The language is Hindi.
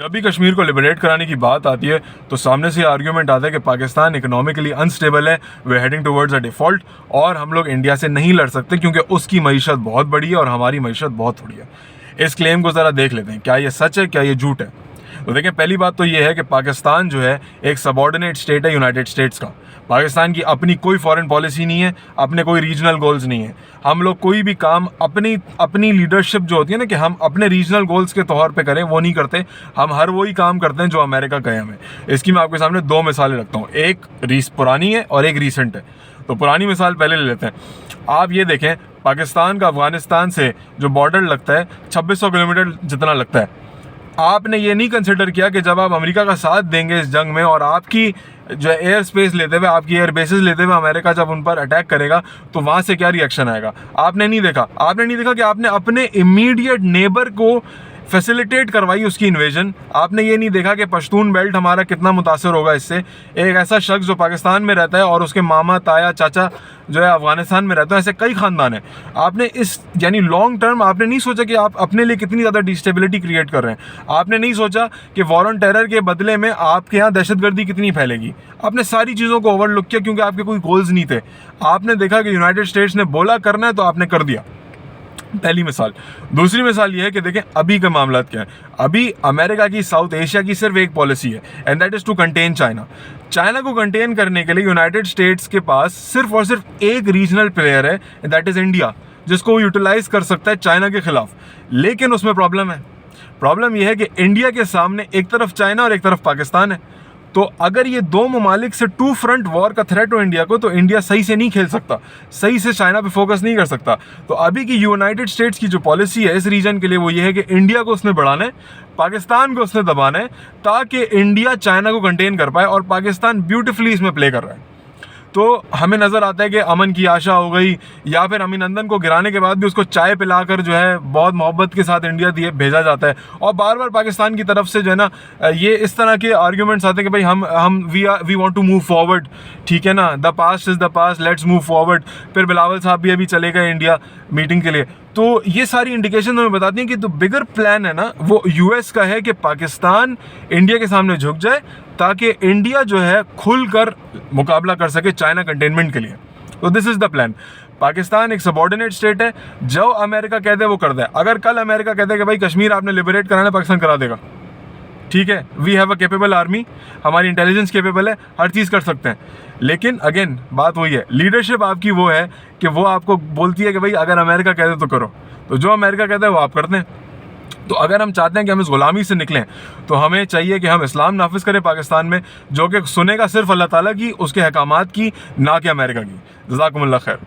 जब भी कश्मीर को लिबरेट कराने की बात आती है तो सामने से आर्ग्यूमेंट आता है कि पाकिस्तान इकोनॉमिकली अनस्टेबल है, वे हेडिंग टुवर्ड्स अ डिफॉल्ट और हम लोग इंडिया से नहीं लड़ सकते क्योंकि उसकी मईशत बहुत बड़ी है और हमारी मईशत बहुत थोड़ी है। इस क्लेम को ज़रा देख लेते हैं, क्या ये सच है, क्या ये झूठ है। तो देखें, पहली बात तो ये है कि पाकिस्तान जो है एक सबऑर्डिनेट स्टेट है यूनाइटेड स्टेट्स का। पाकिस्तान की अपनी कोई फॉरेन पॉलिसी नहीं है, अपने कोई रीजनल गोल्स नहीं है। हम लोग कोई भी काम अपनी लीडरशिप जो होती है ना कि हम अपने रीजनल गोल्स के तौर पे करें, वो नहीं करते। हम हर वही काम करते हैं जो अमेरिका कहे हमें। इसकी मैं आपके सामने दो मिसालें रखता हूँ, एक पुरानी है और एक रीसेंट है। तो पुरानी मिसाल पहले ले लेते हैं। आप ये देखें, पाकिस्तान का अफगानिस्तान से जो बॉर्डर लगता है 2600 किलोमीटर जितना लगता है। आपने ये नहीं कंसिडर किया कि जब आप अमेरिका का साथ देंगे इस जंग में और आपकी जो एयर स्पेस लेते हुए, आपकी एयर बेसिस लेते हुए अमेरिका जब उन पर अटैक करेगा तो वहाँ से क्या रिएक्शन आएगा, आपने नहीं देखा। आपने नहीं देखा कि आपने अपने इमीडिएट नेबर को फैसिलिटेट करवाई उसकी इन्वेजन। आपने ये नहीं देखा कि पश्तून बेल्ट हमारा कितना मुतासर होगा इससे। एक ऐसा शख्स जो पाकिस्तान में रहता है और उसके मामा, ताया, चाचा जो है अफगानिस्तान में रहता है, ऐसे कई खानदान हैं। आपने इस यानी लॉन्ग टर्म आपने नहीं सोचा कि आप अपने लिए कितनी ज़्यादा डिस्टेबिलिटी क्रिएट कर रहे हैं। आपने नहीं सोचा कि वॉर ऑन टेरर के बदले में आपके यहाँ दहशतगर्दी कितनी फैलेगी। आपने सारी चीज़ों को ओवरलुक किया क्योंकि आपके कोई गोल्स नहीं थे। आपने देखा कि यूनाइटेड स्टेट्स ने बोला करना है तो आपने कर दिया। पहली मिसाल। दूसरी मिसाल ये है कि देखें अभी के मामला क्या है। अभी अमेरिका की साउथ एशिया की सिर्फ एक पॉलिसी है and that is to contain China. China को कंटेन करने के लिए यूनाइटेड स्टेट्स के पास सिर्फ और सिर्फ एक रीजनल प्लेयर है एंड दैट इज इंडिया, जिसको वो यूटिलाइज कर सकता है चाइना के खिलाफ। लेकिन उसमें प्रॉब्लम है। प्रॉब्लम यह है कि इंडिया के सामने एक तरफ चाइना और एक तरफ पाकिस्तान है। तो अगर ये दो ममालिक से टू फ्रंट वॉर का थ्रेट हो इंडिया को, तो इंडिया सही से नहीं खेल सकता, सही से चाइना पे फोकस नहीं कर सकता। तो अभी की यूनाइटेड स्टेट्स की जो पॉलिसी है इस रीजन के लिए वो ये है कि इंडिया को उसने बढ़ाना है, पाकिस्तान को उसने दबाना है, ताकि इंडिया चाइना को कंटेन कर पाए। और पाकिस्तान ब्यूटीफुली इसमें प्ले कर रहा है। तो हमें नज़र आता है कि अमन की आशा हो गई, या फिर अभिनंदन को गिराने के बाद भी उसको चाय पिलाकर जो है बहुत मोहब्बत के साथ इंडिया दिए भेजा जाता है। और बार बार पाकिस्तान की तरफ से जो है ना ये इस तरह के आर्ग्यूमेंट्स आते हैं कि भाई we want to move forward, ठीक है ना, the past is the past, let's move forward. फिर बिलावल साहब भी अभी चले गए इंडिया मीटिंग के लिए। तो ये सारी इंडिकेशन हमें बताती हैं कि जो बिगर प्लान है ना वो यूएस का है कि पाकिस्तान इंडिया के सामने झुक जाए ताकि इंडिया जो है खुलकर मुकाबला कर सके चाइना कंटेनमेंट के लिए। तो this is the plan. Pakistan एक सबऑर्डिनेट स्टेट है, जो अमेरिका कहते हैं वो कर दे। अगर कल अमेरिका कहते हैं कि भाई कश्मीर आपने लिबरेट कराना, पाकिस्तान करा देगा, ठीक है। We have a capable army, हमारी इंटेलिजेंस कैपेबल है, हर चीज़ कर सकते हैं। लेकिन अगेन बात वही है, लीडरशिप आपकी वो है कि वो आपको बोलती है कि भाई अगर अमेरिका कहते तो करो। तो जो अमेरिका कहता है वो आप करते हैं। तो अगर हम चाहते हैं कि हम इस गुलामी से निकलें तो हमें चाहिए कि हम इस्लाम नाफिज करें पाकिस्तान में, जो कि सुनेगा सिर्फ अल्लाह ताला की, उसके अहकामात की, ना कि अमेरिका की। जज़ाकुमुल्लाह खैर।